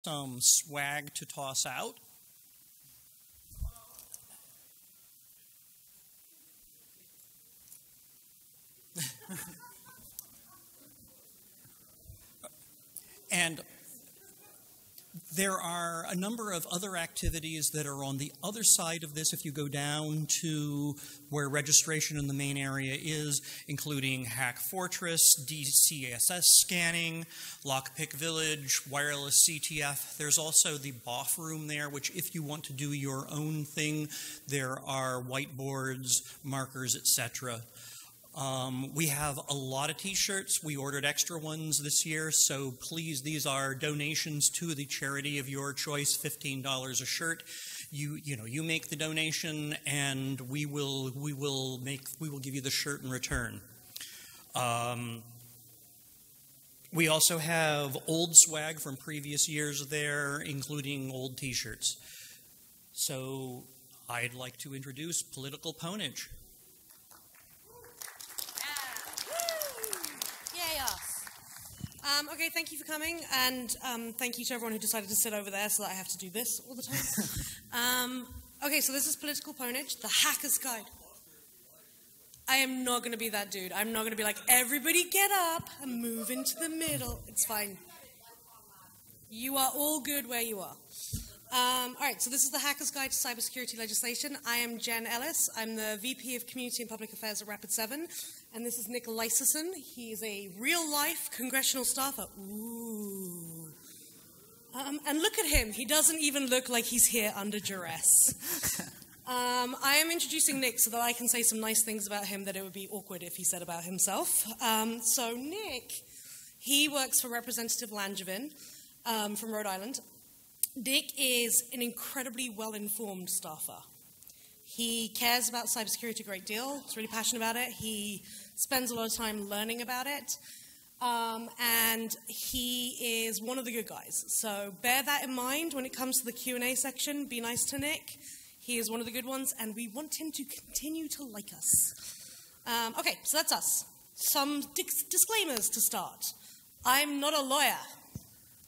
some swag to toss out. And there are a number of other activities that are on the other side of this if you go down to where registration in the main area is, including Hack Fortress, DCSS scanning, Lockpick Village, wireless CTF. There's also the BOF room there, which if you want to do your own thing, there are whiteboards, markers, etc. We have a lot of t-shirts. We ordered extra ones this year, so please, these are donations to the charity of your choice, $15 a shirt. You make the donation, and we will give you the shirt in return. We also have old swag from previous years there, including old t-shirts. So I'd like to introduce Political Pwnage. Okay, thank you for coming, and thank you to everyone who decided to sit over there so that I have to do this all the time. Okay, so this is Political Pwnage, the Hacker's Guide. I am not going to be that dude. I'm not going to be like, everybody get up and move into the middle. It's fine. You are all good where you are. All right, so this is the Hacker's Guide to Cybersecurity Legislation. I am Jen Ellis. I'm the VP of Community and Public Affairs at Rapid7. And this is Nick Lyserson. He is a real-life congressional staffer. Ooh. And look at him. He doesn't even look like he's here under duress. I am introducing Nick so that I can say some nice things about him that it would be awkward if he said about himself. So Nick, he works for Representative Langevin from Rhode Island. Nick is an incredibly well-informed staffer. He cares about cybersecurity a great deal. He's really passionate about it. He spends a lot of time learning about it. And he is one of the good guys. So bear that in mind when it comes to the Q&A section. Be nice to Nick. He is one of the good ones, and we want him to continue to like us. Okay, so that's us. Some disclaimers to start. I'm not a lawyer.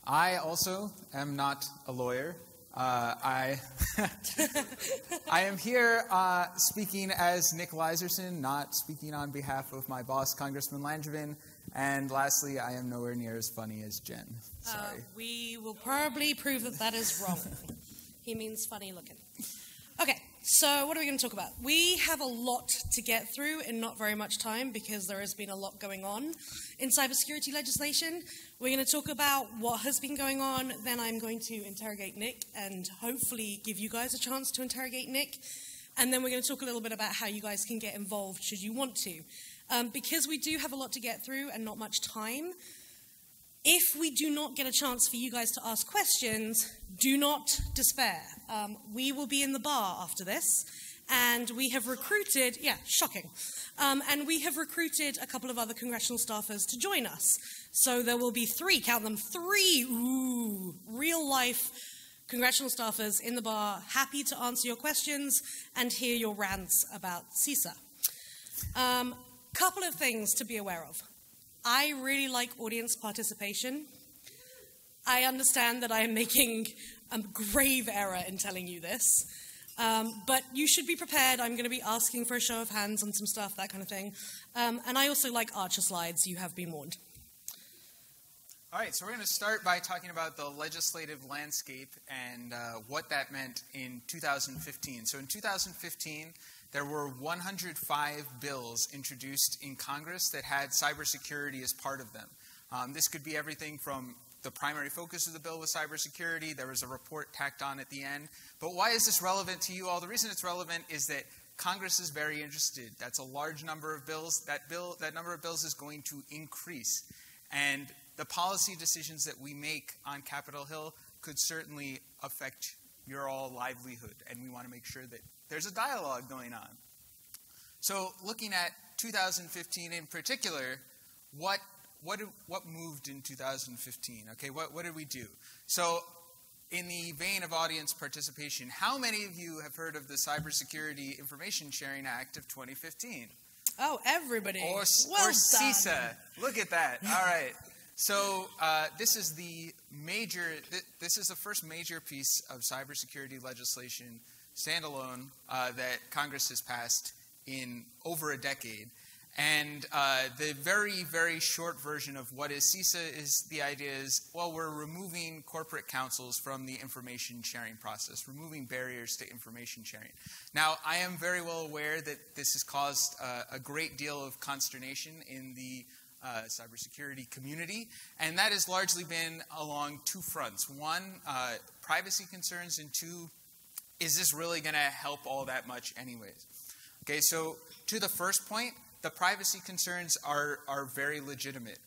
I also am not a lawyer. I am here speaking as Nick Lyserson, not speaking on behalf of my boss, Congressman Langevin. And lastly, I am nowhere near as funny as Jen. Sorry. We will probably prove that that is wrong. He means funny looking. Okay, so what are we going to talk about? We have a lot to get through in not very much time because there has been a lot going on in cybersecurity legislation. We're going to talk about what has been going on, then I'm going to interrogate Nick and hopefully give you guys a chance to interrogate Nick, and then we're going to talk a little bit about how you guys can get involved should you want to. Because we do have a lot to get through and not much time, if we do not get a chance for you guys to ask questions, do not despair. We will be in the bar after this, and we have recruited, shocking, and we have recruited a couple of other congressional staffers to join us. So there will be three, count them, three, real-life congressional staffers in the bar, happy to answer your questions and hear your rants about CISA. Couple of things to be aware of. I really like audience participation. I understand that I am making a grave error in telling you this, but you should be prepared. I'm going to be asking for a show of hands on some stuff, that kind of thing. And I also like Archer slides. You have been warned. All right, so we're going to start by talking about the legislative landscape and what that meant in 2015. So in 2015, there were 105 bills introduced in Congress that had cybersecurity as part of them. This could be everything from the primary focus of the bill was cybersecurity. There was a report tacked on at the end. But why is this relevant to you all? The reason it's relevant is that Congress is very interested. That's a large number of bills. That number of bills is going to increase. And the policy decisions that we make on Capitol Hill could certainly affect your all livelihood. And we want to make sure that there's a dialogue going on. So looking at 2015 in particular, what moved in 2015? Okay, what did we do? So in the vein of audience participation, how many of you have heard of the Cybersecurity Information Sharing Act of 2015? Oh, everybody. Or well CISA. Look at that. All right. So this is the first major piece of cybersecurity legislation, standalone, that Congress has passed in over a decade. And the very, very short version of what is CISA is the idea is, well, we're removing corporate councils from the information sharing process, removing barriers to information sharing. Now, I am very well aware that this has caused a great deal of consternation in the cybersecurity community, and that has largely been along two fronts. One, privacy concerns, and two, is this really going to help all that much anyways? Okay, so to the first point, the privacy concerns are very legitimate.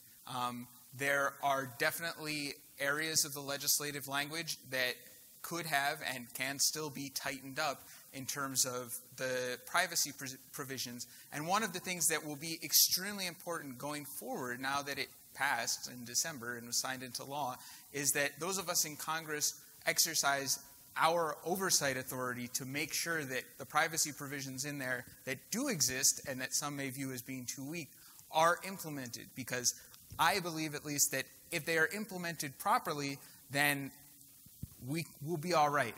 There are definitely areas of the legislative language that could have and can still be tightened up in terms of the privacy provisions. And one of the things that will be extremely important going forward, now that it passed in December and was signed into law, is that those of us in Congress exercise our oversight authority to make sure that the privacy provisions in there that do exist and that some may view as being too weak are implemented. Because I believe, at least, that if they are implemented properly, then we will be all right.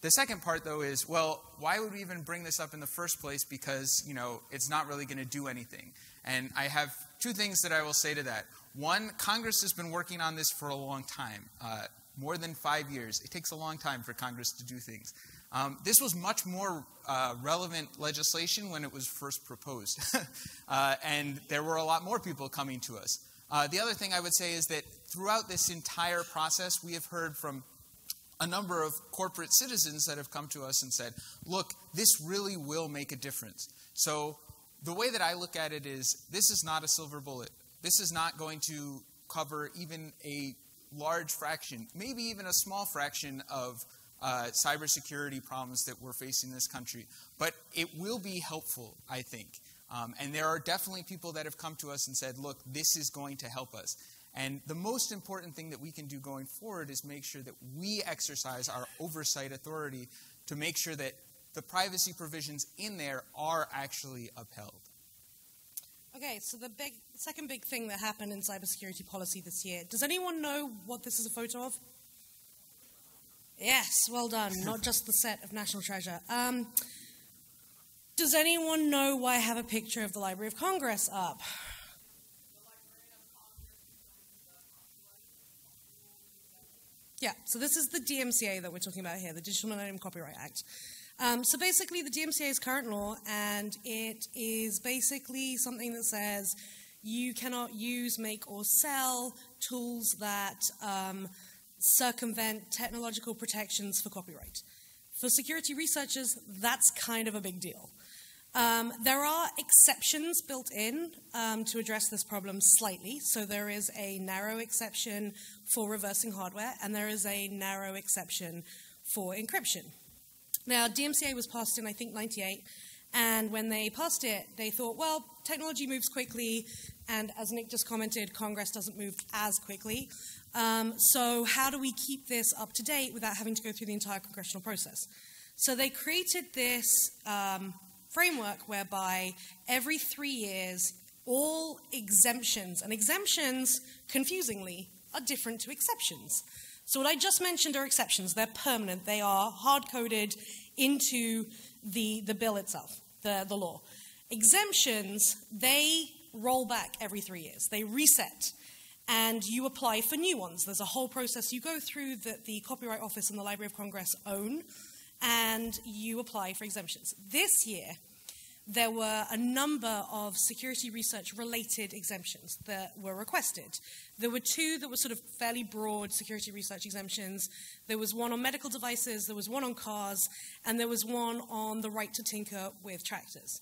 The second part, though, is, well, why would we even bring this up in the first place? Because, you know, it's not really going to do anything. And I have two things that I will say to that. One, Congress has been working on this for a long time, more than 5 years. It takes a long time for Congress to do things. This was much more relevant legislation when it was first proposed. And there were a lot more people coming to us. The other thing I would say is that throughout this entire process, we have heard from a number of corporate citizens that have come to us and said, look, this really will make a difference. So the way that I look at it is, this is not a silver bullet. This is not going to cover even a large fraction, maybe even a small fraction of cybersecurity problems that we're facing in this country. But it will be helpful, I think. And there are definitely people that have come to us and said, look, this is going to help us. And the most important thing that we can do going forward is make sure that we exercise our oversight authority to make sure that the privacy provisions in there are actually upheld. Okay, so the second big thing that happened in cybersecurity policy this year. Does anyone know what this is a photo of? Yes, well done. Not just the set of National Treasure. Does anyone know why I have a picture of the Library of Congress up? Yeah, so this is the DMCA that we're talking about here, the Digital Millennium Copyright Act. So basically, the DMCA is current law, and it is basically something that says you cannot use, make, or sell tools that circumvent technological protections for copyright. For security researchers, that's kind of a big deal. There are exceptions built in to address this problem slightly. So there is a narrow exception for reversing hardware, and there is a narrow exception for encryption. Now, DMCA was passed in, I think, '98, and when they passed it, they thought, well, technology moves quickly, and as Nick just commented, Congress doesn't move as quickly. So how do we keep this up to date without having to go through the entire congressional process? So they created this framework whereby every 3 years, all exemptions, and exemptions, confusingly, are different to exceptions. So what I just mentioned are exceptions. They're permanent. They are hard-coded into the bill itself, the law. Exemptions, they roll back every 3 years. They reset, and you apply for new ones. There's a whole process you go through that the Copyright Office and the Library of Congress own, and you apply for exemptions. This year, there were a number of security research-related exemptions that were requested. There were two that were sort of fairly broad security research exemptions. There was one on medical devices, there was one on cars, and there was one on the right to tinker with tractors.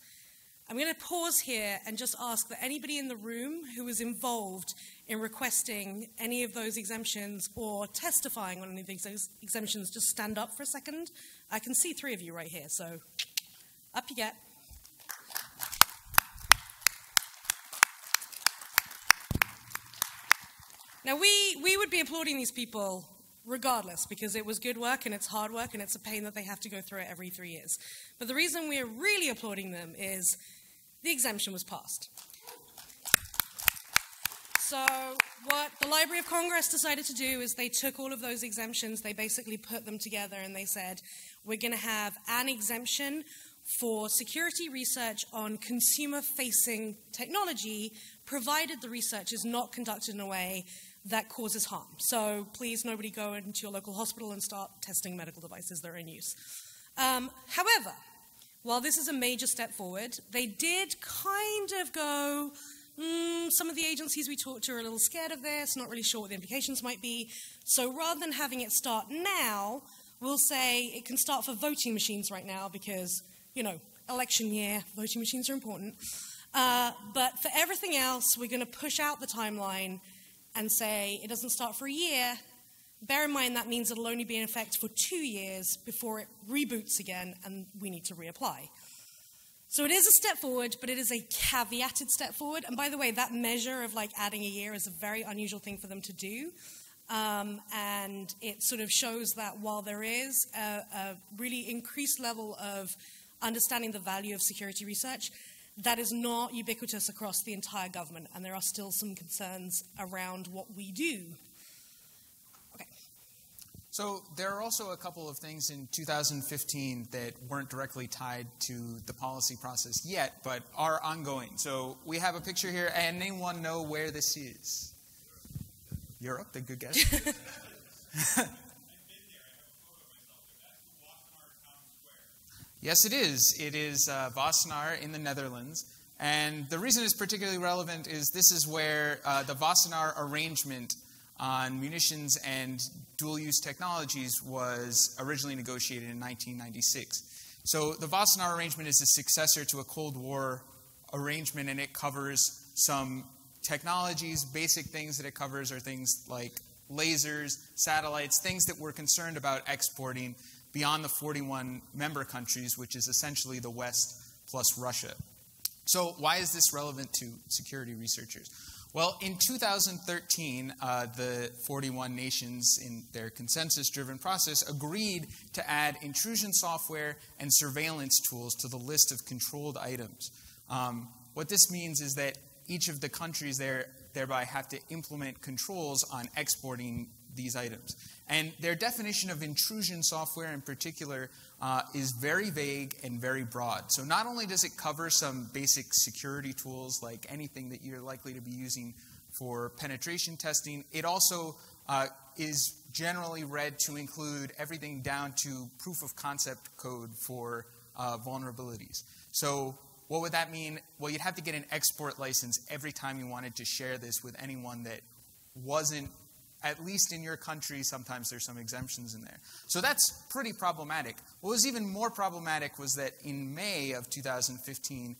I'm going to pause here and just ask that anybody in the room who was involved in requesting any of those exemptions or testifying on any of these exemptions just stand up for a second. I can see 3 of you right here, so up you get. Now, we would be applauding these people regardless, because it was good work and it's hard work and it's a pain that they have to go through it every 3 years. But the reason we're really applauding them is the exemption was passed. So what the Library of Congress decided to do is they took all of those exemptions, they basically put them together, and they said, we're going to have an exemption for security research on consumer-facing technology, provided the research is not conducted in a way that causes harm. So please, nobody go into your local hospital and start testing medical devices that are in use. However, while this is a major step forward, they did kind of go, some of the agencies we talked to are a little scared of this, not really sure what the implications might be. So rather than having it start now, we'll say it can start for voting machines right now because, you know, election year, voting machines are important. But for everything else, we're going to push out the timeline and say it doesn't start for a year. Bear in mind that means it'll only be in effect for 2 years before it reboots again and we need to reapply. So it is a step forward, but it is a caveated step forward. And by the way, that measure of like adding a year is a very unusual thing for them to do. And it sort of shows that while there is a really increased level of understanding the value of security research, that is not ubiquitous across the entire government, and there are still some concerns around what we do. Okay. So there are also a couple of things in 2015 that weren't directly tied to the policy process yet, but are ongoing. So we have a picture here, and anyone know where this is? Europe, the good guess. Yes, it is. It is Wassenaar in the Netherlands. And the reason it's particularly relevant is this is where the Wassenaar arrangement on munitions and dual-use technologies was originally negotiated in 1996. So the Wassenaar arrangement is a successor to a Cold War arrangement, and it covers some technologies. Basic things that it covers are things like lasers, satellites, things that we're concerned about exporting beyond the 41 member countries, which is essentially the West plus Russia. So why is this relevant to security researchers? Well, in 2013, the 41 nations in their consensus-driven process agreed to add intrusion software and surveillance tools to the list of controlled items. What this means is that each of the countries thereby have to implement controls on exporting these items. And their definition of intrusion software in particular is very vague and very broad. So not only does it cover some basic security tools like anything that you're likely to be using for penetration testing, it also is generally read to include everything down to proof of concept code for vulnerabilities. So what would that mean? Well, you'd have to get an export license every time you wanted to share this with anyone that wasn't, at least in your country. Sometimes there's some exemptions in there. So that's pretty problematic. What was even more problematic was that in May of 2015,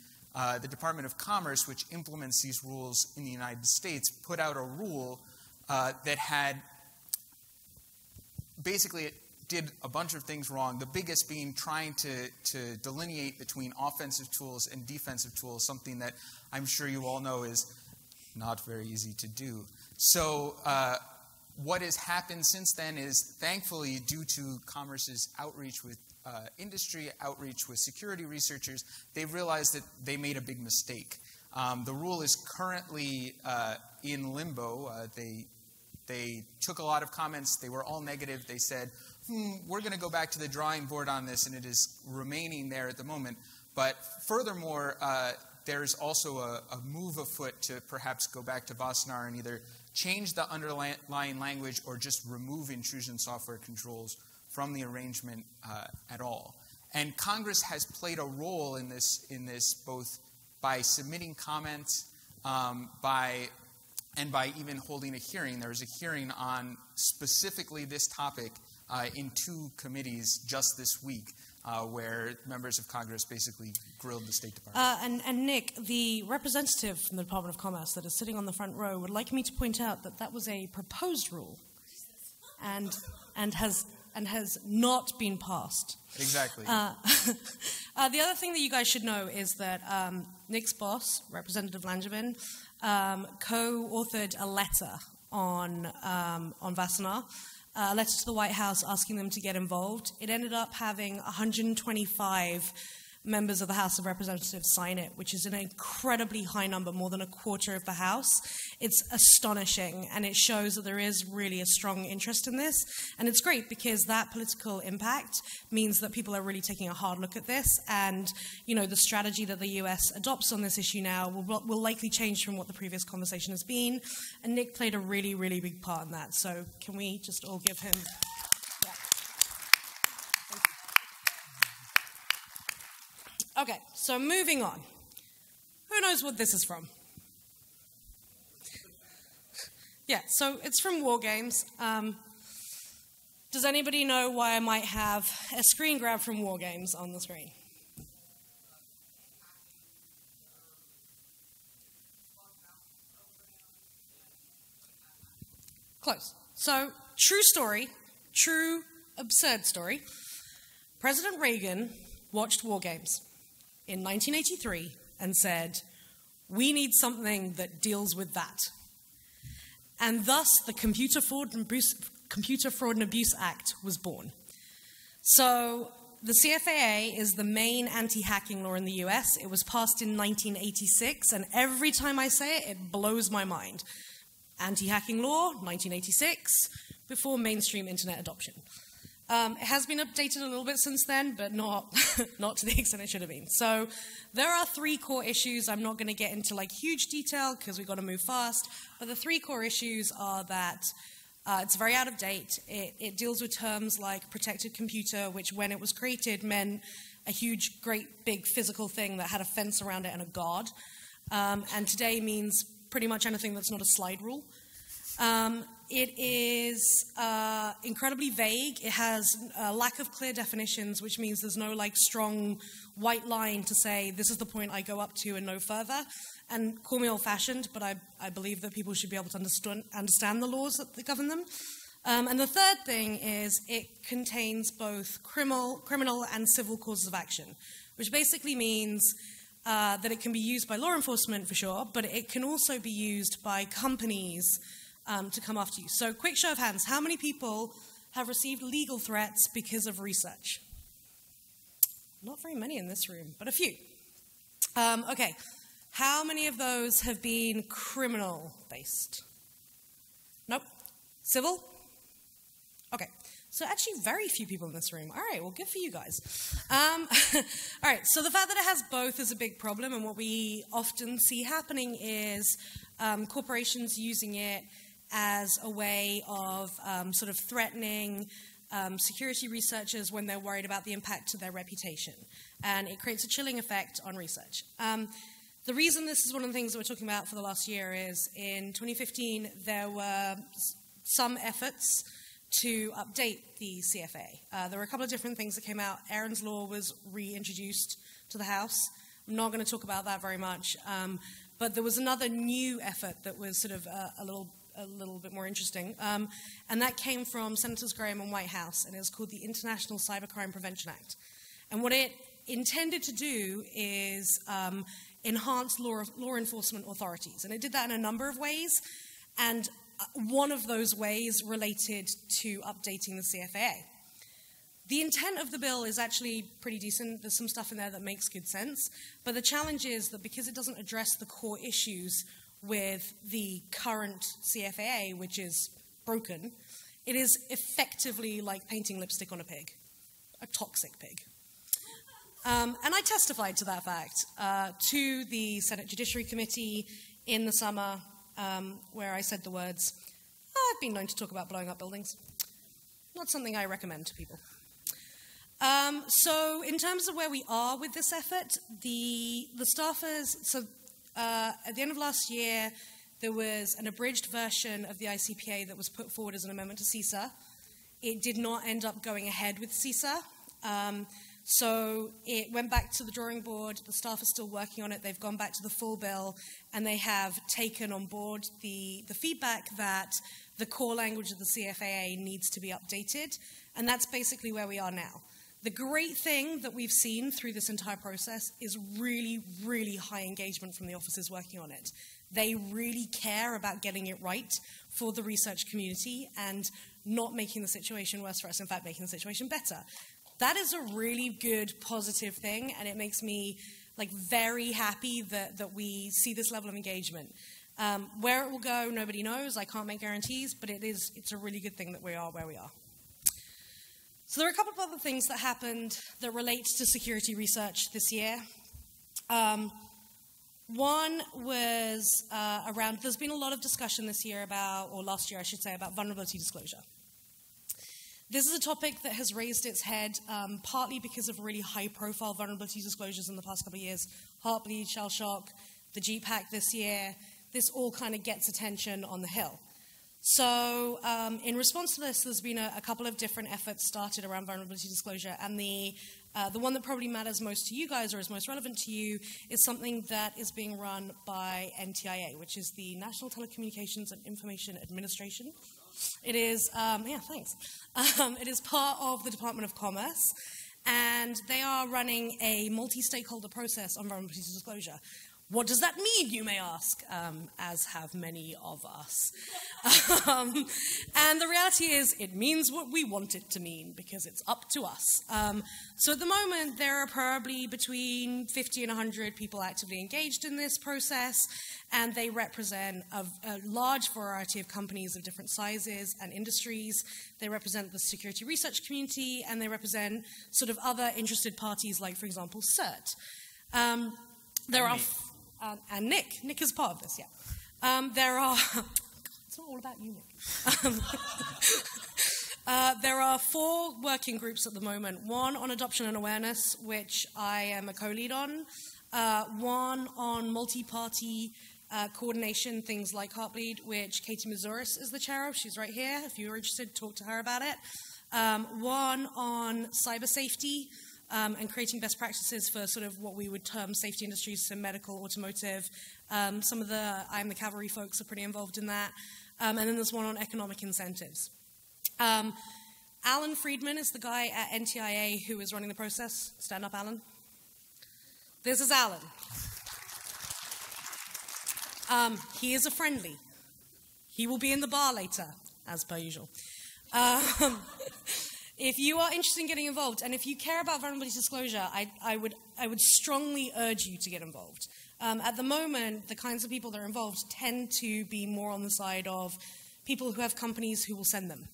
the Department of Commerce, which implements these rules in the United States, put out a rule that had basically it did a bunch of things wrong, the biggest being trying to delineate between offensive tools and defensive tools, something that I'm sure you all know is not very easy to do. So what has happened since then is, thankfully, due to Commerce's outreach with industry, outreach with security researchers, they've realized that they made a big mistake. The rule is currently in limbo. They took a lot of comments. They were all negative. They said, we're going to go back to the drawing board on this, and it is remaining there at the moment. But furthermore, there's also a move afoot to perhaps go back to Wassenaar and either change the underlying language or just remove intrusion software controls from the arrangement at all. And Congress has played a role in this both by submitting comments, by even holding a hearing. There was a hearing on specifically this topic in 2 committees just this week, where members of Congress basically grilled the State Department. And Nick, the representative from the Department of Commerce that is sitting on the front row would like me to point out that that was a proposed rule and has not been passed. Exactly. The other thing that you guys should know is that Nick's boss, Representative Langevin, co-authored a letter on Wassenaar, a letter to the White House asking them to get involved. It ended up having 125 members of the House of Representatives sign it, which is an incredibly high number, more than a quarter of the House. It's astonishing, and it shows that there is really a strong interest in this. And it's great because that political impact means that people are really taking a hard look at this, and the strategy that the US adopts on this issue now will likely change from what the previous conversation has been. And Nick played a really, really big part in that. So can we just all give him... Okay, so moving on. Who knows what this is from? Yeah, so it's from War Games. Does anybody know why I might have a screen grab from War Games on the screen? Close. So, true story, true absurd story. President Reagan watched War Games in 1983 and said, we need something that deals with that. And thus, the Computer Fraud and Abuse Act was born. So, the CFAA is the main anti-hacking law in the US. It was passed in 1986, and every time I say it, it blows my mind. Anti-hacking law, 1986, before mainstream internet adoption. It has been updated a little bit since then, but not to the extent it should have been. So there are 3 core issues. I'm not going to get into huge detail because we've got to move fast. But the 3 core issues are that it's very out of date. It deals with terms like protected computer, which when it was created meant a huge, great, big physical thing that had a fence around it and a guard. And today means pretty much anything that's not a slide rule. It is incredibly vague. It has a lack of clear definitions, which means there's no strong white line to say this is the point I go up to and no further. And call me old-fashioned, but I believe that people should be able to understand the laws that govern them. And the third thing is it contains both criminal and civil causes of action, which basically means that it can be used by law enforcement for sure, but it can also be used by companies to come after you. So quick show of hands, how many people have received legal threats because of research? Not very many in this room, but a few. Okay, how many of those have been criminal-based? Nope. Civil? Okay. So actually very few people in this room. All right, well, good for you guys. All right, so the fact that it has both is a big problem, and what we often see happening is corporations using it as a way of sort of threatening security researchers when they're worried about the impact to their reputation. And it creates a chilling effect on research. The reason this is one of the things that we're talking about for the last year is in 2015, there were some efforts to update the CFAA. There were a couple of different things that came out. Aaron's Law was reintroduced to the House. I'm not going to talk about that very much. But there was another new effort that was sort of a little bit more interesting. And that came from Senators Graham and Whitehouse, and it was called the International Cybercrime Prevention Act. And what it intended to do is enhance law enforcement authorities. And it did that in a number of ways. And one of those ways related to updating the CFAA. The intent of the bill is actually pretty decent. There's some stuff in there that makes good sense. But the challenge is that because it doesn't address the core issues with the current CFAA, which is broken, it is effectively like painting lipstick on a pig, a toxic pig. And I testified to that fact to the Senate Judiciary Committee in the summer, where I said the words, I've been known to talk about blowing up buildings. Not something I recommend to people. So in terms of where we are with this effort, the staffers, so at the end of last year, there was an abridged version of the ICPA that was put forward as an amendment to CISA. It did not end up going ahead with CISA. So it went back to the drawing board. The staff are still working on it. They've gone back to the full bill, and they have taken on board the feedback that the core language of the CFAA needs to be updated, and that's basically where we are now. The great thing that we've seen through this entire process is really, really high engagement from the officers working on it. They really care about getting it right for the research community and not making the situation worse for us, in fact, making the situation better. That is a really good, positive thing, and it makes me like very happy that we see this level of engagement. Where it will go, nobody knows. I can't make guarantees, but it's a really good thing that we are where we are. So there are a couple of other things that happened that relate to security research this year. One was around, there's been a lot of discussion this year about, or last year I should say, about vulnerability disclosure. This is a topic that has raised its head partly because of really high-profile vulnerability disclosures in the past couple of years. Heartbleed, Shell Shock, the Jeep hack this year. This all kind of gets attention on the Hill. So in response to this, there's been a couple of different efforts started around vulnerability disclosure, and the one that probably matters most to you guys or is most relevant to you is something that is being run by NTIA, which is the National Telecommunications and Information Administration. It is, yeah, thanks. It is part of the Department of Commerce, and they are running a multi-stakeholder process on vulnerability disclosure. What does that mean, you may ask, as have many of us. And the reality is, it means what we want it to mean, because it's up to us. So at the moment, there are probably between 50 and 100 people actively engaged in this process, and they represent a large variety of companies of different sizes and industries. They represent the security research community, and they represent sort of other interested parties, like, for example, CERT. There are... and Nick is part of this, yeah. There are, it's not all about you, Nick. There are 4 working groups at the moment. One on adoption and awareness, which I am a co-lead on. One on multi-party coordination, things like Heartbleed, which Katie Mazouris is the chair of. She's right here. If you're interested, talk to her about it. One on cyber safety. And creating best practices for sort of what we would term safety industries, so medical, automotive. Some of the I'm the Cavalry folks are pretty involved in that. And then there's one on economic incentives. Alan Friedman is the guy at NTIA who is running the process. Stand up, Alan. This is Alan. He is a friendly. He will be in the bar later, as per usual. If you are interested in getting involved, and if you care about vulnerability disclosure, I would strongly urge you to get involved. At the moment, the kinds of people that are involved tend to be more on the side of people who have companies who will send them.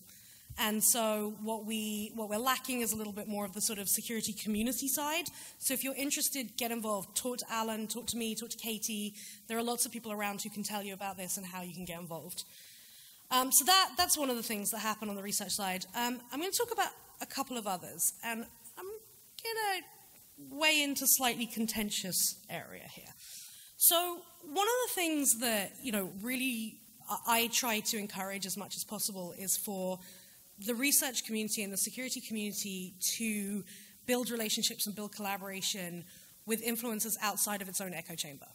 And so what we're lacking is a little bit more of the sort of security community side. So if you're interested, get involved. Talk to Alan, talk to me, talk to Katie. There are lots of people around who can tell you about this and how you can get involved. So that's one of the things that happen on the research side. I'm going to talk about a couple of others, and I'm going to weigh into slightly contentious area here. So one of the things that, really I try to encourage as much as possible is for the research community and the security community to build relationships and build collaboration with influencers outside of its own echo chamber.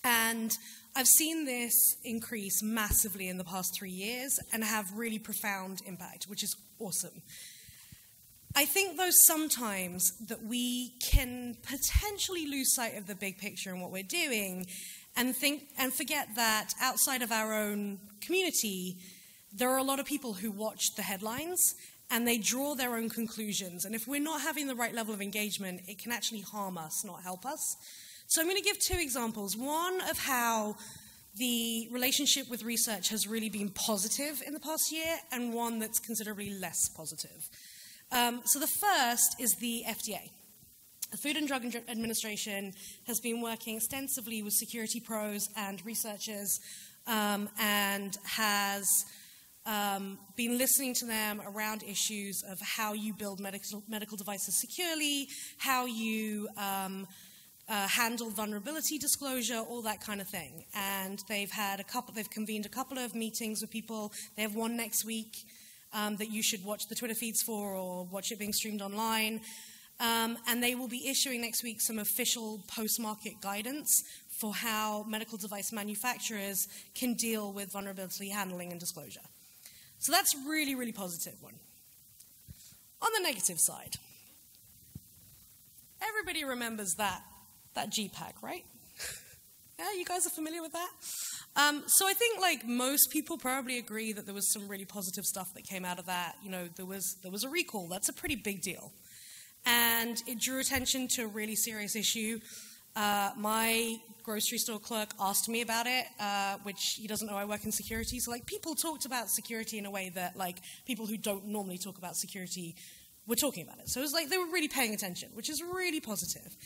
And I've seen this increase massively in the past 3 years and have really profound impact, which is awesome. I think, though, sometimes that we can potentially lose sight of the big picture and what we're doing and forget that outside of our own community, there are a lot of people who watch the headlines and they draw their own conclusions. And if we're not having the right level of engagement, it can actually harm us, not help us. So I'm going to give 2 examples. One of how the relationship with research has really been positive in the past year, and one that's considerably less positive. So the first is the FDA. The Food and Drug Administration has been working extensively with security pros and researchers and has been listening to them around issues of how you build medical devices securely, how you handle vulnerability disclosure, all that kind of thing. And they've convened a couple of meetings with people. They have one next week that you should watch the Twitter feeds for or watch it being streamed online. And they will be issuing next week some official post-market guidance for how medical device manufacturers can deal with vulnerability handling and disclosure. So that's really, really positive one. On the negative side, everybody remembers that Jeep hack, right? Yeah, you guys are familiar with that? So I think like most people probably agree that there was some really positive stuff that came out of that. You know, there was a recall. That's a pretty big deal. And it drew attention to a really serious issue. My grocery store clerk asked me about it, which he doesn't know I work in security. So like people talked about security in a way that like people who don't normally talk about security were talking about it. So it was like they were really paying attention, which is really positive.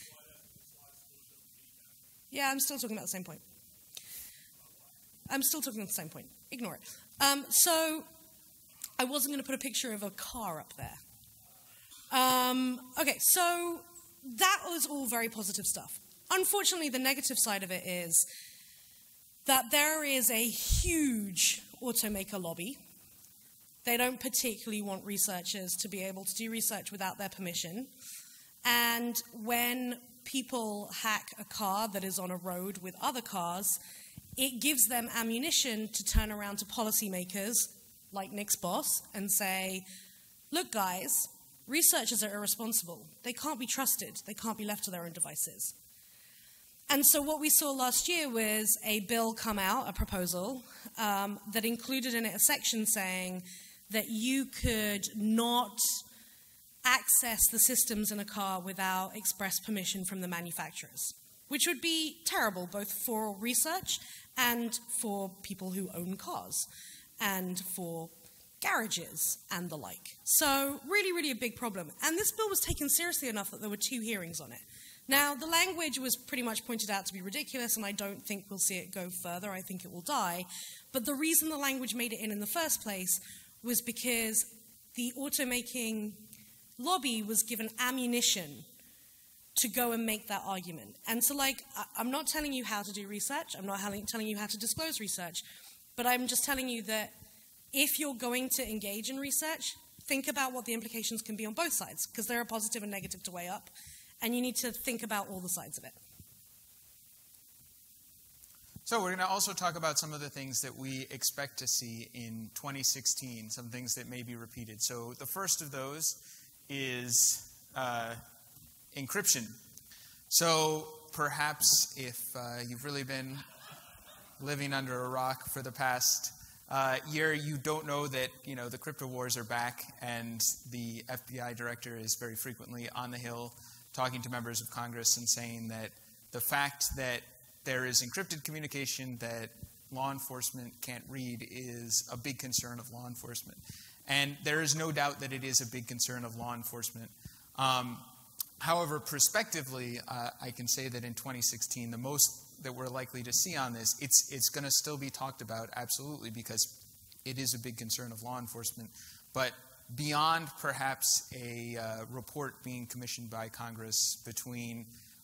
Yeah, I'm still talking about the same point. Ignore it. So I wasn't going to put a picture of a car up there. Okay, so that was all very positive stuff. Unfortunately, the negative side of it is that there is a huge automaker lobby. They don't particularly want researchers to be able to do research without their permission. And when people hack a car that is on a road with other cars, it gives them ammunition to turn around to policymakers, like Nick's boss, and say, look, guys, researchers are irresponsible. They can't be trusted. They can't be left to their own devices. And so what we saw last year was a bill come out, a proposal, that included in it a section saying that you could not access the systems in a car without express permission from the manufacturers, which would be terrible both for research and for people who own cars and for garages and the like. So really, really a big problem. And this bill was taken seriously enough that there were 2 hearings on it. Now, the language was pretty much pointed out to be ridiculous, and I don't think we'll see it go further. I think it will die. But the reason the language made it in the first place was because the automaking lobby was given ammunition to go and make that argument. And so, like, I'm not telling you how to do research. I'm not telling you how to disclose research. But I'm just telling you that if you're going to engage in research, think about what the implications can be on both sides, because there are positive and negative to weigh up. And you need to think about all the sides of it. So we're going to also talk about some of the things that we expect to see in 2016, some things that may be repeated. So the first of those is encryption. So perhaps if you've really been living under a rock for the past year, you don't know that the crypto wars are back, and the FBI director is very frequently on the Hill talking to members of Congress and saying that the fact that there is encrypted communication that law enforcement can't read is a big concern of law enforcement. And there is no doubt that it is a big concern of law enforcement. However, prospectively, I can say that in 2016, the most that we're likely to see on this, it's going to still be talked about, absolutely, because it is a big concern of law enforcement. But beyond perhaps a report being commissioned by Congress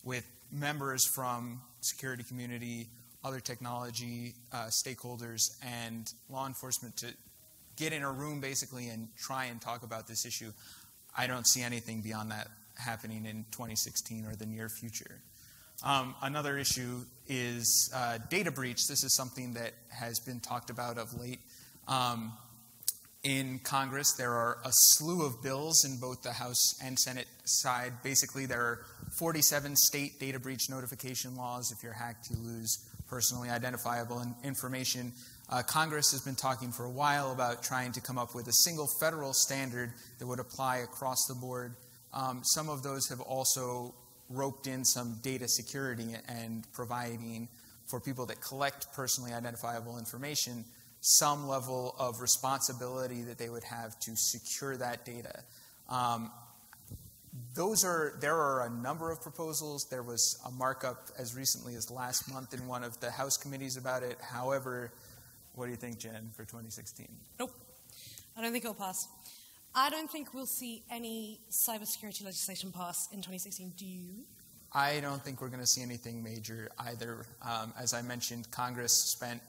with members from security community, other technology stakeholders, and law enforcement to get in a room basically and try and talk about this issue, I don't see anything beyond that happening in 2016 or the near future. Another issue is data breach. This is something that has been talked about of late. In Congress, there are a slew of bills in both the House and Senate side. Basically, there are 47 state data breach notification laws. If you're hacked, you lose personally identifiable information. Congress has been talking for a while about trying to come up with a single federal standard that would apply across the board. Some of those have also roped in some data security and providing for people that collect personally identifiable information some level of responsibility that they would have to secure that data. There are a number of proposals. There was a markup as recently as last month in one of the House committees about it. However, what do you think, Jen, for 2016? Nope. I don't think it'll pass. I don't think we'll see any cybersecurity legislation pass in 2016. Do you? I don't think we're going to see anything major either. As I mentioned, Congress spent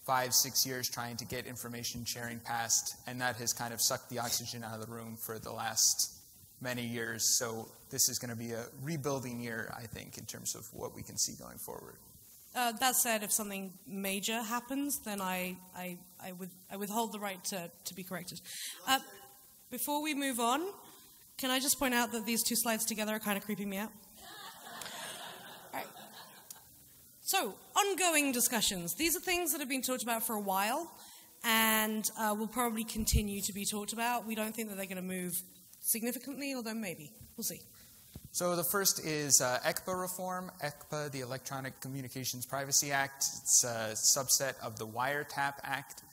5-6 years trying to get information sharing passed, and that has kind of sucked the oxygen out of the room for the last many years. So this is going to be a rebuilding year, I think, in terms of what we can see going forward. That said, if something major happens, then I withhold the right to be corrected. Before we move on, can I just point out that these 2 slides together are kind of creeping me out? So, ongoing discussions. These are things that have been talked about for a while and will probably continue to be talked about. We don't think that they're going to move significantly, although maybe. We'll see. So the first is ECHA reform. ECHA, the Electronic Communications Privacy Act. It's a subset of the Wiretap Act.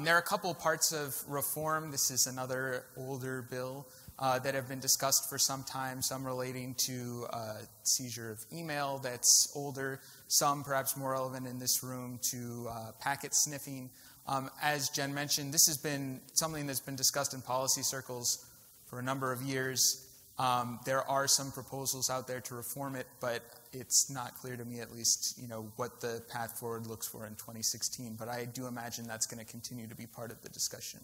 There are a couple parts of reform. This is another older bill that have been discussed for some time, some relating to seizure of email that's older, some perhaps more relevant in this room to packet sniffing. As Jen mentioned, this has been something that's been discussed in policy circles for a number of years. There are some proposals out there to reform it, but it's not clear to me, at least, what the path forward looks for in 2016. But I do imagine that's going to continue to be part of the discussion.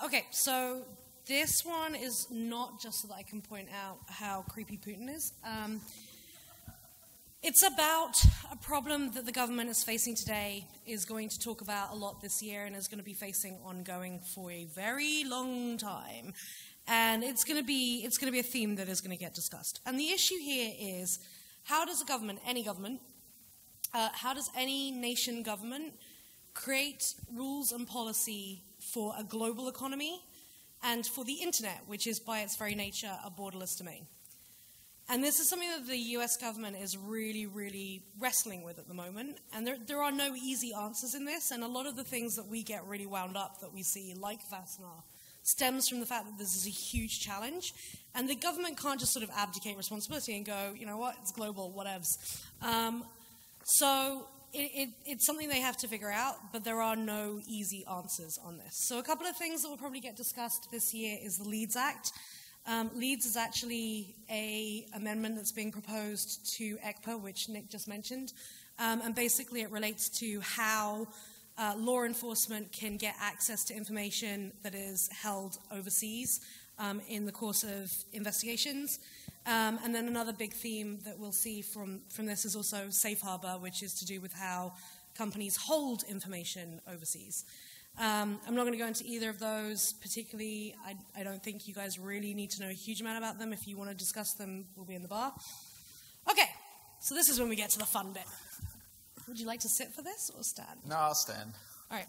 Okay, so this one is not just so that I can point out how creepy Putin is. It's about a problem that the government is facing today, is going to talk about a lot this year, and is going to be facing ongoing for a very long time. And it's going to be a theme that is going to get discussed. And the issue here is, how does a government, any government, how does any nation government create rules and policy for a global economy and for the internet, which is by its very nature a borderless domain? And this is something that the US government is really, really wrestling with at the moment. And there are no easy answers in this. And a lot of the things that we get really wound up that we see, like Vassnar, stems from the fact that this is a huge challenge. And the government can't just sort of abdicate responsibility and go, you know what, it's global, whatevs. So it's something they have to figure out, but there are no easy answers on this. So a couple of things that will probably get discussed this year is the LEADS Act. LEADS is actually an amendment that's being proposed to ECHA, which Nick just mentioned. And basically it relates to how law enforcement can get access to information that is held overseas in the course of investigations. And then another big theme that we'll see from this is also safe harbor, which is to do with how companies hold information overseas. I'm not going to go into either of those particularly. I don't think you guys really need to know a huge amount about them. If you want to discuss them, we'll be in the bar. Okay, so this is when we get to the fun bit. Would you like to sit for this or stand? No, I'll stand. All right.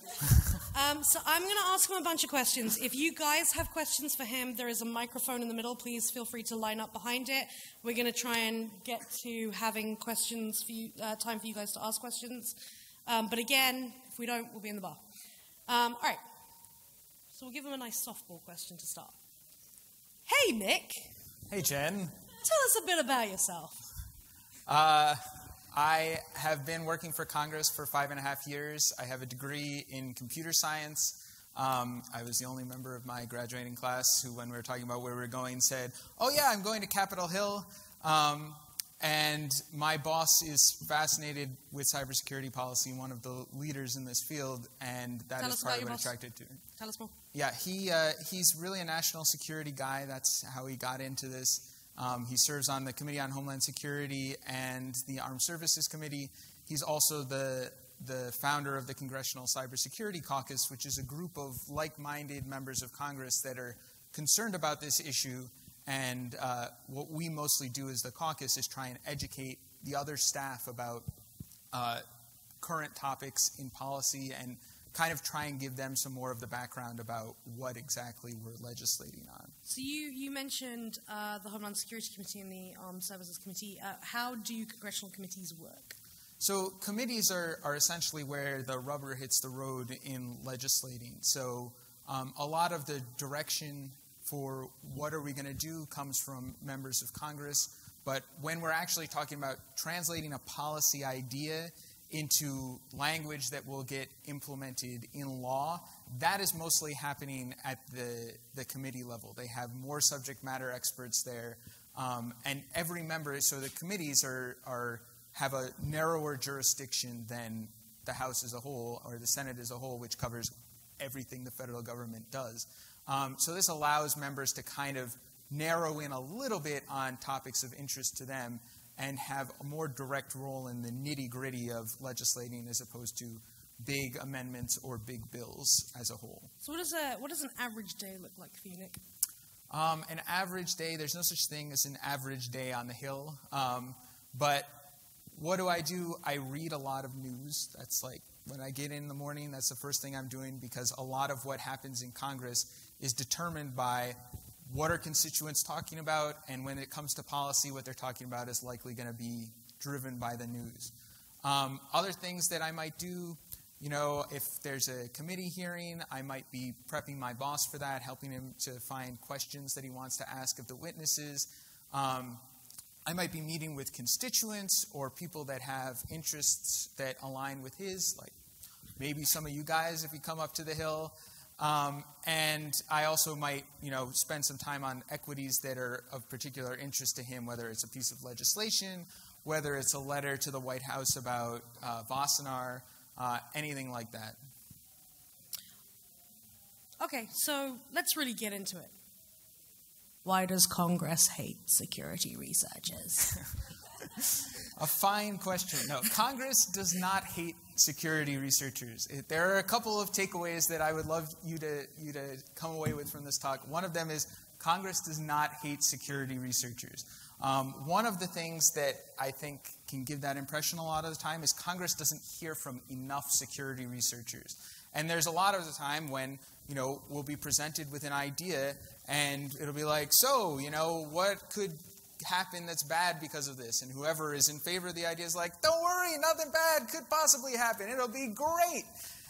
So I'm going to ask him a bunch of questions. If you guys have questions for him, there is a microphone in the middle. Please feel free to line up behind it. We're going to try and get to having questions for you, time for you guys to ask questions. But again, if we don't, we'll be in the bar. All right. So we'll give him a nice softball question to start. Hey, Nick. Hey, Jen. Tell us a bit about yourself. I have been working for Congress for 5.5 years. I have a degree in computer science. I was the only member of my graduating class who, when we were talking about where we were going, said, "Oh yeah, I'm going to Capitol Hill." And my boss is fascinated with cybersecurity policy, one of the leaders in this field, and that is part of what attracted to him. Tell us more. Yeah, he's really a national security guy. That's how he got into this. He serves on the Committee on Homeland Security and the Armed Services Committee. He's also the founder of the Congressional Cybersecurity Caucus, which is a group of like-minded members of Congress that are concerned about this issue. And what we mostly do as the caucus is try and educate the other staff about current topics in policy and kind of try and give them some more of the background about what exactly we're legislating on. So you mentioned the Homeland Security Committee and the Armed Services Committee. How do congressional committees work? So committees are essentially where the rubber hits the road in legislating. So a lot of the direction for what are we going to do comes from members of Congress. But when we're actually talking about translating a policy idea into language that will get implemented in law, that is mostly happening at the committee level. They have more subject matter experts there. And every member, so the committees have a narrower jurisdiction than the House as a whole or the Senate as a whole, which covers everything the federal government does. So this allows members to kind of narrow in a little bit on topics of interest to them and have a more direct role in the nitty-gritty of legislating as opposed to big amendments or big bills as a whole. So what does an average day look like for you, Nick? An average day, there's no such thing as an average day on the Hill. But what do? I read a lot of news. That's like when I get in the morning, that's the first thing I'm doing, because a lot of what happens in Congress is determined by what are constituents talking about, and when it comes to policy, what they're talking about is likely going to be driven by the news. Other things that I might do, if there's a committee hearing, I might be prepping my boss for that, helping him to find questions that he wants to ask of the witnesses. I might be meeting with constituents or people that have interests that align with his, like maybe some of you guys if you come up to the Hill. And I also might, spend some time on equities that are of particular interest to him, whether it's a piece of legislation, whether it's a letter to the White House about Wassenaar, anything like that. Okay, so let's really get into it. Why does Congress hate security researchers? A fine question. No, Congress does not hate security researchers. There are a couple of takeaways that I would love you to come away with from this talk. One of them is Congress does not hate security researchers. One of the things that I think can give that impression a lot of the time is Congress doesn't hear from enough security researchers. And there's a lot of the time when, we'll be presented with an idea and it'll be like, so, what could happen that's bad because of this? And whoever is in favor of the idea is like, don't worry, nothing bad could possibly happen. It'll be great.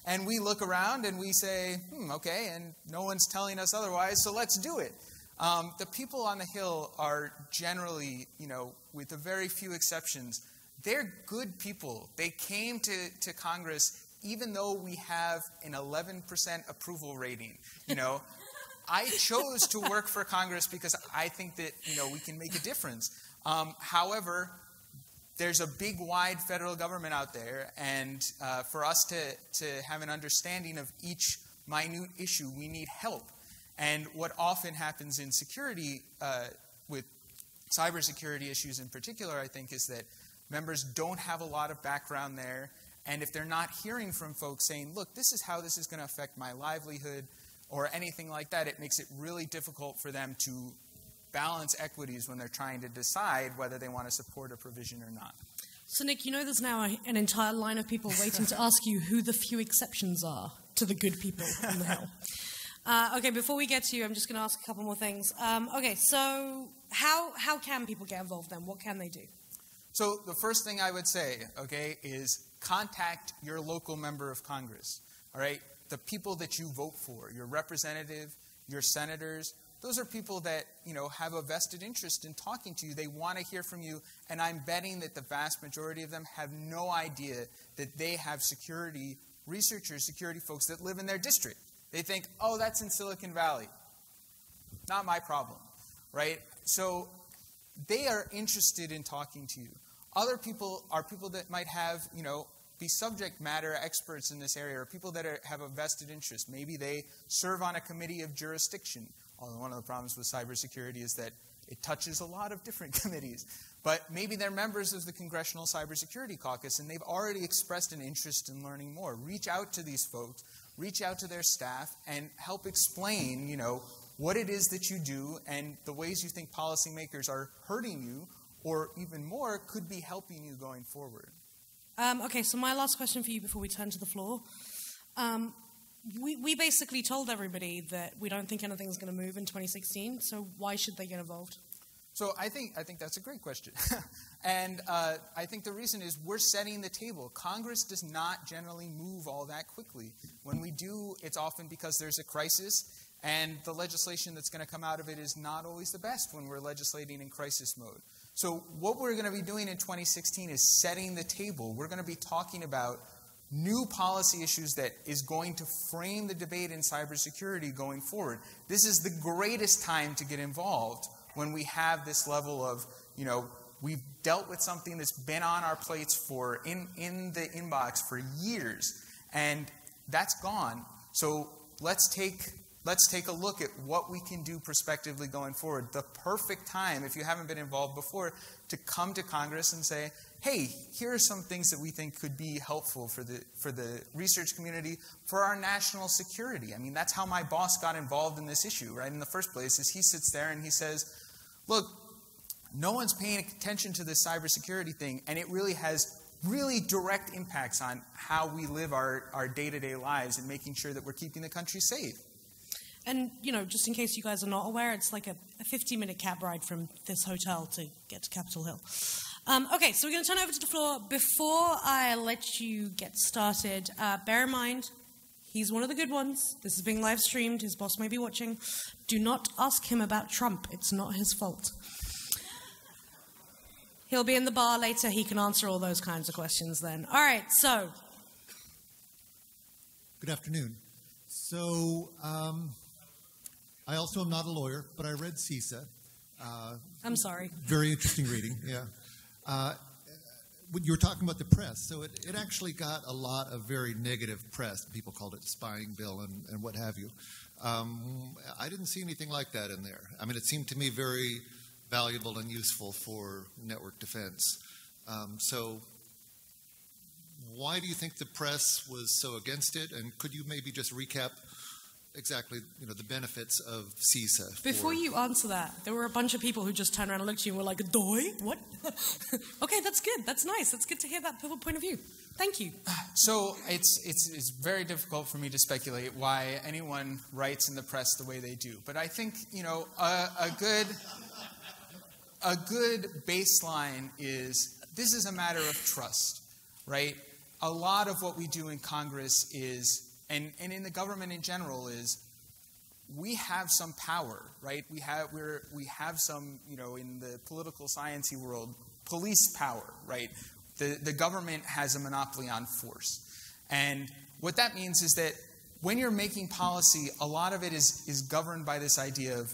And we look around and we say, okay, and no one's telling us otherwise, so let's do it. The people on the Hill are generally, with a very few exceptions, they're good people. They came to Congress even though we have an 11% approval rating. I chose to work for Congress because I think that, we can make a difference. However, there's a big, wide federal government out there, and for us to have an understanding of each minute issue, we need help. And what often happens in security, with cybersecurity issues in particular, I think, is that members don't have a lot of background there. And if they're not hearing from folks saying, look, this is how this is going to affect my livelihood or anything like that, it makes it really difficult for them to balance equities when they're trying to decide whether they want to support a provision or not. So, Nick, there's now an entire line of people waiting to ask you who the few exceptions are to the good people on the Hill. Okay, before we get to you, I'm just going to ask a couple more things. Okay, so how can people get involved then? What can they do? So the first thing I would say, okay, is contact your local member of Congress, all right? The people that you vote for, your representative, your senators, those are people that, have a vested interest in talking to you. They want to hear from you, and I'm betting that the vast majority of them have no idea that they have security researchers, security folks that live in their district. They think, oh, that's in Silicon Valley. Not my problem, right? So they are interested in talking to you. Other people are people that might have, be subject matter experts in this area, or people that have a vested interest. Maybe they serve on a committee of jurisdiction. Although one of the problems with cybersecurity is that it touches a lot of different committees. But maybe they're members of the Congressional Cybersecurity Caucus, and they've already expressed an interest in learning more. Reach out to these folks, reach out to their staff, and help explain, what it is that you do and the ways you think policymakers are hurting you, or even more, could be helping you going forward. Okay, so my last question for you before we turn to the floor. We basically told everybody that we don't think anything's going to move in 2016, so why should they get involved? So I think that's a great question. And I think the reason is we're setting the table. Congress does not generally move all that quickly. When we do, it's often because there's a crisis, and the legislation that's going to come out of it is not always the best when we're legislating in crisis mode. So what we're going to be doing in 2016 is setting the table. We're going to be talking about new policy issues that is going to frame the debate in cybersecurity going forward. This is the greatest time to get involved when we have this level of, we've dealt with something that's been on our plates for in the inbox for years, and that's gone. So let's take a look at what we can do prospectively going forward. The perfect time, if you haven't been involved before, to come to Congress and say, hey, here are some things that we think could be helpful for the research community, for our national security. I mean, that's how my boss got involved in this issue, right? In the first place, is he sits there and he says, look, no one's paying attention to this cybersecurity thing, and it really has really direct impacts on how we live our day-to-day lives and making sure that we're keeping the country safe. And, just in case you guys are not aware, it's like a 50-minute cab ride from this hotel to get to Capitol Hill. Okay, so we're going to turn over to the floor. Before I let you get started, bear in mind, he's one of the good ones. This is being live streamed. His boss may be watching. Do not ask him about Trump. It's not his fault. He'll be in the bar later. He can answer all those kinds of questions then. All right, so. Good afternoon. So I also am not a lawyer, but I read CISA. I'm sorry. Very interesting reading, yeah. You were talking about the press, so it actually got a lot of very negative press. People called it the spying bill and what have you. I didn't see anything like that in there. I mean, it seemed to me very valuable and useful for network defense. So why do you think the press was so against it? And could you maybe just recap exactly, the benefits of CISA? Before you answer that, there were a bunch of people who just turned around and looked at you and were like, "Doi? What?" Okay, that's good. That's nice. That's good to hear that point of view. Thank you. So it's very difficult for me to speculate why anyone writes in the press the way they do. But I think, a good baseline is this is a matter of trust, right? A lot of what we do in Congress is, and in the government in general, is we have some power, right? We have some, in the political sciencey world, police power, right? The government has a monopoly on force. And what that means is that when you're making policy, a lot of it is governed by this idea of,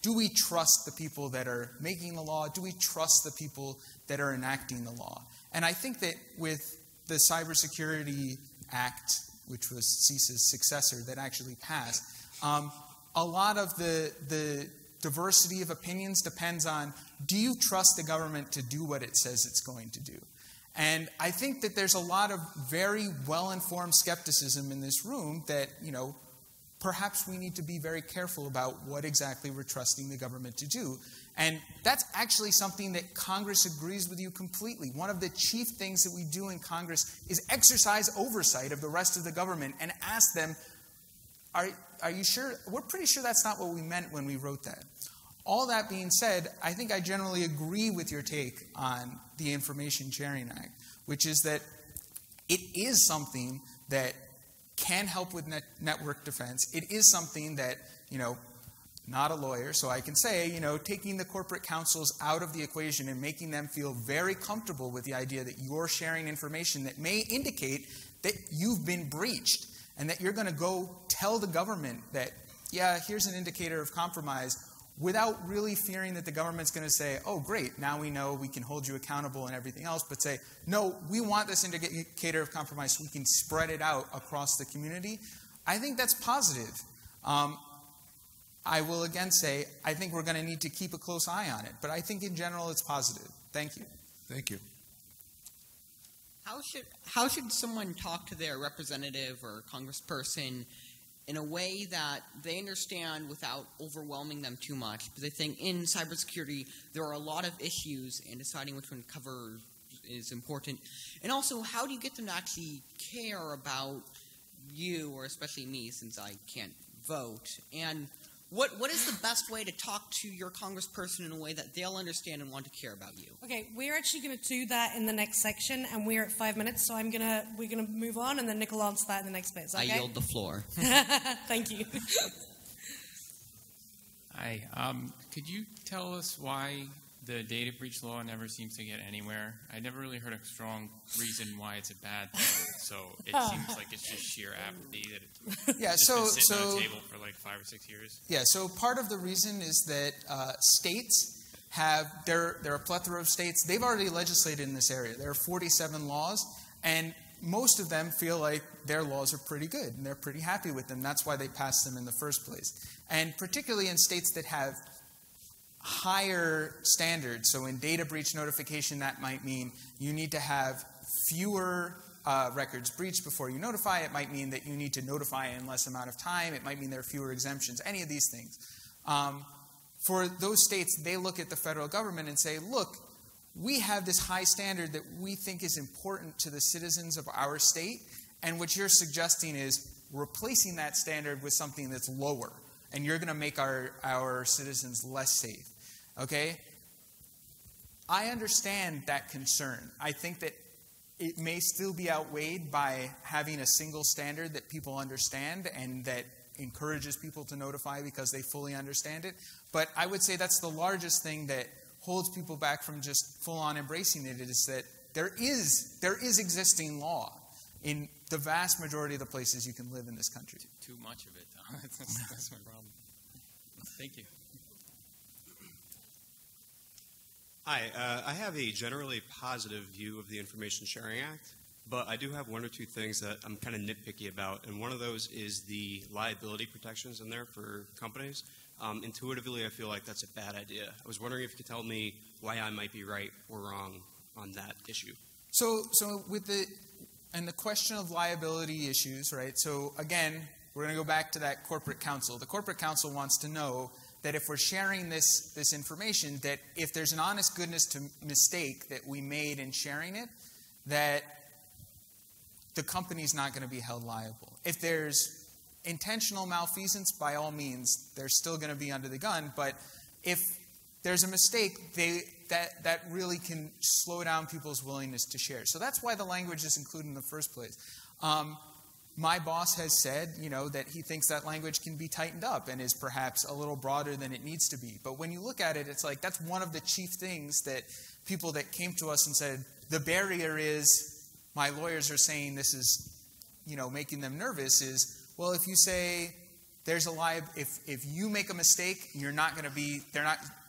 do we trust the people that are making the law? Do we trust the people that are enacting the law? And I think that with the Cybersecurity Act, which was CISA's successor that actually passed, a lot of the diversity of opinions depends on, do you trust the government to do what it says it's going to do? And I think that there's a lot of very well-informed skepticism in this room that, perhaps we need to be very careful about what exactly we're trusting the government to do. And that's actually something that Congress agrees with you completely. One of the chief things that we do in Congress is exercise oversight of the rest of the government and ask them, are you sure? We're pretty sure that's not what we meant when we wrote that. All that being said, I think I generally agree with your take on the Information Sharing Act, which is that it is something that can help with network defense. It is something that, not a lawyer, so I can say, taking the corporate counsels out of the equation and making them feel very comfortable with the idea that you're sharing information that may indicate that you've been breached and that you're going to go tell the government that, yeah, here's an indicator of compromise, without really fearing that the government's going to say, oh, great, now we know we can hold you accountable and everything else, but say, no, we want this indicator of compromise so we can spread it out across the community. I think that's positive. I will again say, I think we're going to need to keep a close eye on it, but I think in general it's positive. Thank you. Thank you. How should someone talk to their representative or congressperson in a way that they understand without overwhelming them too much? Because I think in cybersecurity, there are a lot of issues, and deciding which one to cover is important. And also, how do you get them to actually care about you, or especially me, since I can't vote? And what is the best way to talk to your congressperson in a way that they'll understand and want to care about you? Okay, we're actually going to do that in the next section, and we're at 5 minutes, so we're gonna move on, and then Nick will answer that in the next bit. Is that okay? I yield the floor. Thank you. Hi. Could you tell us why the data breach law never seems to get anywhere? I never really heard a strong reason why it's a bad thing, so it seems like it's just sheer apathy that it's been sitting on the table for like 5 or 6 years. Yeah, so part of the reason is that states have, there are a plethora of states, they've already legislated in this area. There are 47 laws, and most of them feel like their laws are pretty good, and they're pretty happy with them. That's why they passed them in the first place. And particularly in states that have higher standards. So in data breach notification, that might mean you need to have fewer records breached before you notify. It might mean that you need to notify in less amount of time. It might mean there are fewer exemptions, any of these things. for those states, they look at the federal government and say, look, we have this high standard that we think is important to the citizens of our state, and what you're suggesting is replacing that standard with something that's lower, and you're going to make our citizens less safe. Okay? I understand that concern. I think that it may still be outweighed by having a single standard that people understand and that encourages people to notify because they fully understand it. But I would say that's the largest thing that holds people back from just full-on embracing it, is that there is existing law in the vast majority of the places you can live in this country. Too much of it, though. That's my problem. Thank you. Hi, I have a generally positive view of the Information Sharing Act, but I do have one or two things that I'm kind of nitpicky about, and one of those is the liability protections in there for companies. Intuitively, I feel like that's a bad idea. I was wondering if you could tell me why I might be right or wrong on that issue. So with the question of liability issues, right? So again, we're going to go back to that corporate counsel. The corporate counsel wants to know that if we're sharing this information, that if there's an honest goodness to mistake that we made in sharing it, that the company's not going to be held liable. If there's intentional malfeasance, by all means, they're still going to be under the gun. But if there's a mistake, that really can slow down people's willingness to share. So that's why the language is included in the first place. My boss has said, that he thinks that language can be tightened up and is perhaps a little broader than it needs to be. But when you look at it, it's like that's one of the chief things that people that came to us and said, the barrier is, my lawyers are saying this is, making them nervous, is, well, if you say there's a if you make a mistake, you're not going to be,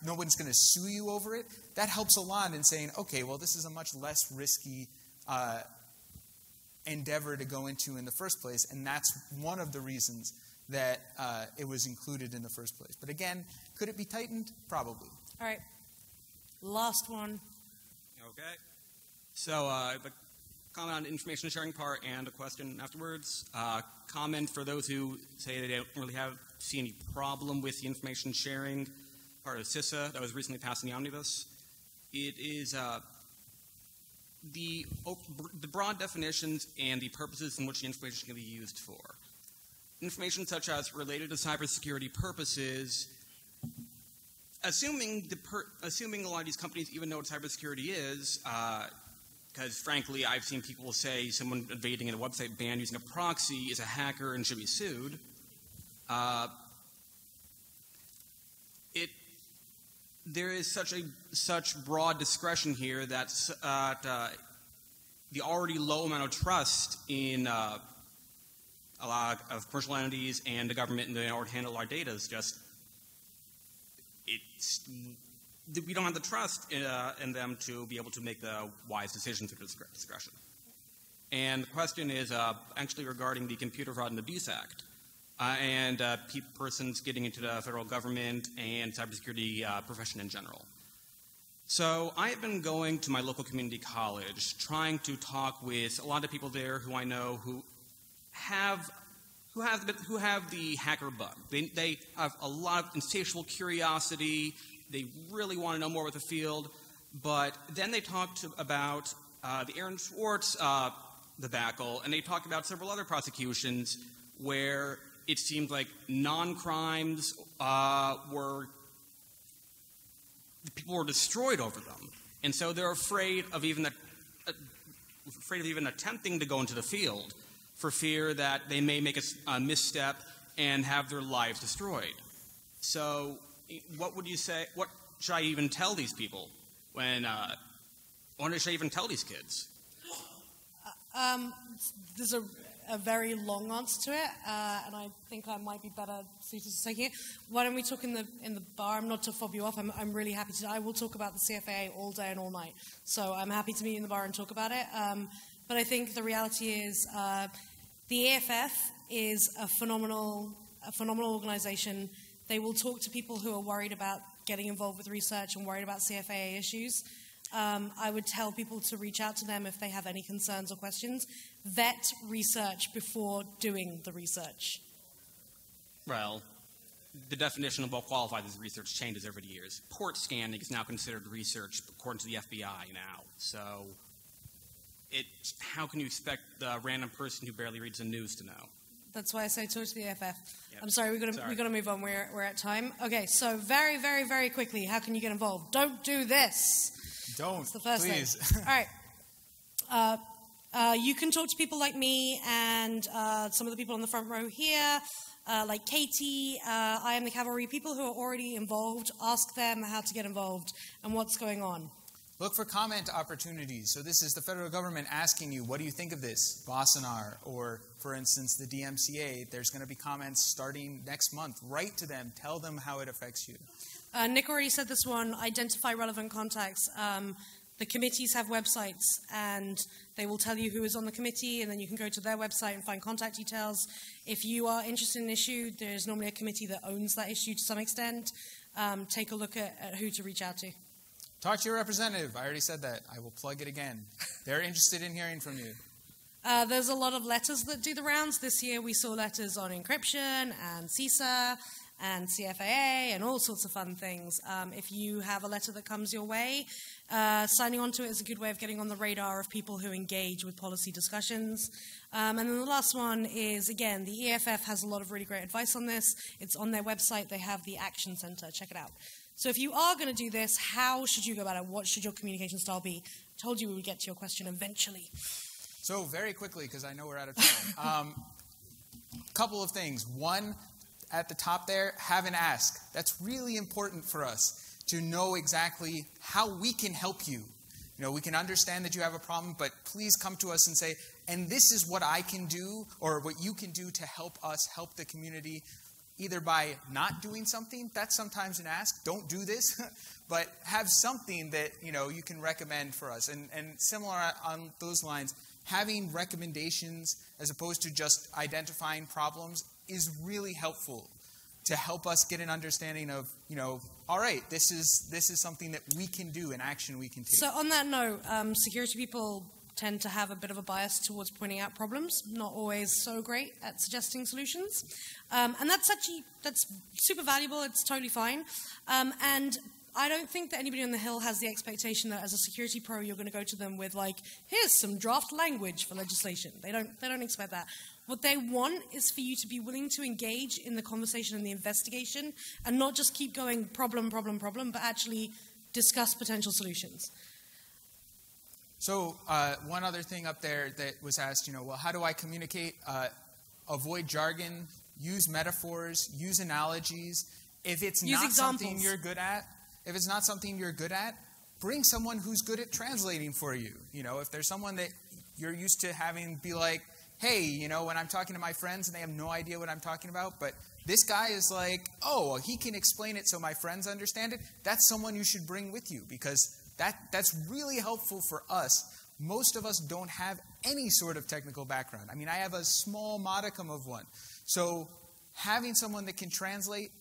no one's going to sue you over it. That helps a lot in saying, okay, well, this is a much less risky endeavor to go into in the first place, and that's one of the reasons that it was included in the first place. But again, could it be tightened? Probably. All right. Last one. Okay. So the comment on the information sharing part and a question afterwards. Comment for those who say they don't really see any problem with the information sharing part of CISA that was recently passed in the Omnibus. It is the broad definitions and the purposes in which the information can be used for. Information such as related to cybersecurity purposes, assuming a lot of these companies even know what cybersecurity is, because frankly I've seen people say someone invading a website ban using a proxy is a hacker and should be sued. There is such broad discretion here that the already low amount of trust in a lot of commercial entities and the government in order to handle our data is just we don't have the trust in them to be able to make the wise decisions through discretion. And the question is actually regarding the Computer Fraud and Abuse Act. And persons getting into the federal government and cybersecurity profession in general. So I have been going to my local community college, trying to talk with a lot of people there who I know who have the hacker bug. They have a lot of insatiable curiosity. They really want to know more about the field. But then they talked about the Aaron Swartz debacle, and they talked about several other prosecutions where it seemed like non-crimes people were destroyed over them, and so they're afraid of even attempting to go into the field for fear that they may make a misstep and have their lives destroyed. So, what would you say? What should I even tell these people? What should I even tell these kids? There's a very long answer to it, and I think I might be better suited to taking it. Why don't we talk in the bar? I'm not to fob you off. I'm really happy to. I will talk about the CFAA all day and all night. So I'm happy to meet in the bar and talk about it. But I think the reality is the EFF is a phenomenal organization. They will talk to people who are worried about getting involved with research and worried about CFAA issues. I would tell people to reach out to them if they have any concerns or questions. Vet research before doing the research. Well, the definition of what qualifies as research changes over the years. Port scanning is now considered research according to the FBI now. So how can you expect the random person who barely reads the news to know? That's why I say talk to the AFF. Yep. I'm sorry, we've got to move on. We're at time. Okay, so very, very, very quickly, how can you get involved? Don't do this. Don't. That's the first please. thing. All right. You can talk to people like me and some of the people on the front row here, like Katie. I am the Cavalry. People who are already involved, ask them how to get involved and what's going on. Look for comment opportunities. So this is the federal government asking you, what do you think of this, Bossanar? Or, for instance, the DMCA, there's going to be comments starting next month. Write to them. Tell them how it affects you. Nick already said this one, identify relevant contacts. The committees have websites, and they will tell you who is on the committee, and then you can go to their website and find contact details. If you are interested in an issue, there's normally a committee that owns that issue to some extent. Take a look at who to reach out to. Talk to your representative. I already said that. I will plug it again. They're interested in hearing from you. There's a lot of letters that do the rounds. This year we saw letters on encryption and ECHA and CFAA and all sorts of fun things. If you have a letter that comes your way, signing on to it is a good way of getting on the radar of people who engage with policy discussions. And then the last one is, again, the EFF has a lot of really great advice on this. It's on their website. They have the Action Center. Check it out. So if you are going to do this, how should you go about it? What should your communication style be? I told you we would get to your question eventually. So very quickly, because I know we're out of time. Couple of things. One, at the top there, have an ask. That's really important for us to know exactly how we can help you. You know, we can understand that you have a problem, but please come to us and say, and this is what I can do or what you can do to help us help the community, either by not doing something. That's sometimes an ask. Don't do this. But have something that, you know, you can recommend for us. And similar on those lines, having recommendations as opposed to just identifying problems is really helpful to help us get an understanding of, you know, all right, this is something that we can do, an action we can take. So on that note, security people tend to have a bit of a bias towards pointing out problems, not always so great at suggesting solutions. And that's super valuable. It's totally fine. And I don't think that anybody on the Hill has the expectation that as a security pro you're going to go to them with, like, here's some draft language for legislation. They don't expect that. What they want is for you to be willing to engage in the conversation and the investigation and not just keep going problem, problem, problem, but actually discuss potential solutions. So one other thing up there that was asked, you know, well, how do I communicate? Avoid jargon, use metaphors, use analogies. If it's not something you're good at, bring someone who's good at translating for you. You know, if there's someone that you're used to having be like, hey, you know, when I'm talking to my friends and they have no idea what I'm talking about, but this guy is like, oh, well, he can explain it so my friends understand it, that's someone you should bring with you because that's really helpful for us. Most of us don't have any sort of technical background. I mean, I have a small modicum of one. So having someone that can translate,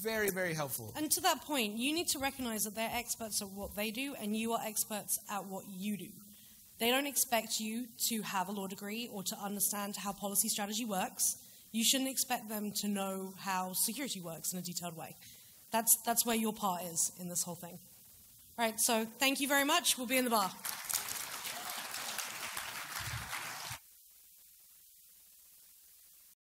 very, very helpful. And to that point, you need to recognize that they're experts at what they do and you are experts at what you do. They don't expect you to have a law degree or to understand how policy strategy works. You shouldn't expect them to know how security works in a detailed way. That's where your part is in this whole thing. All right, so thank you very much. We'll be in the bar.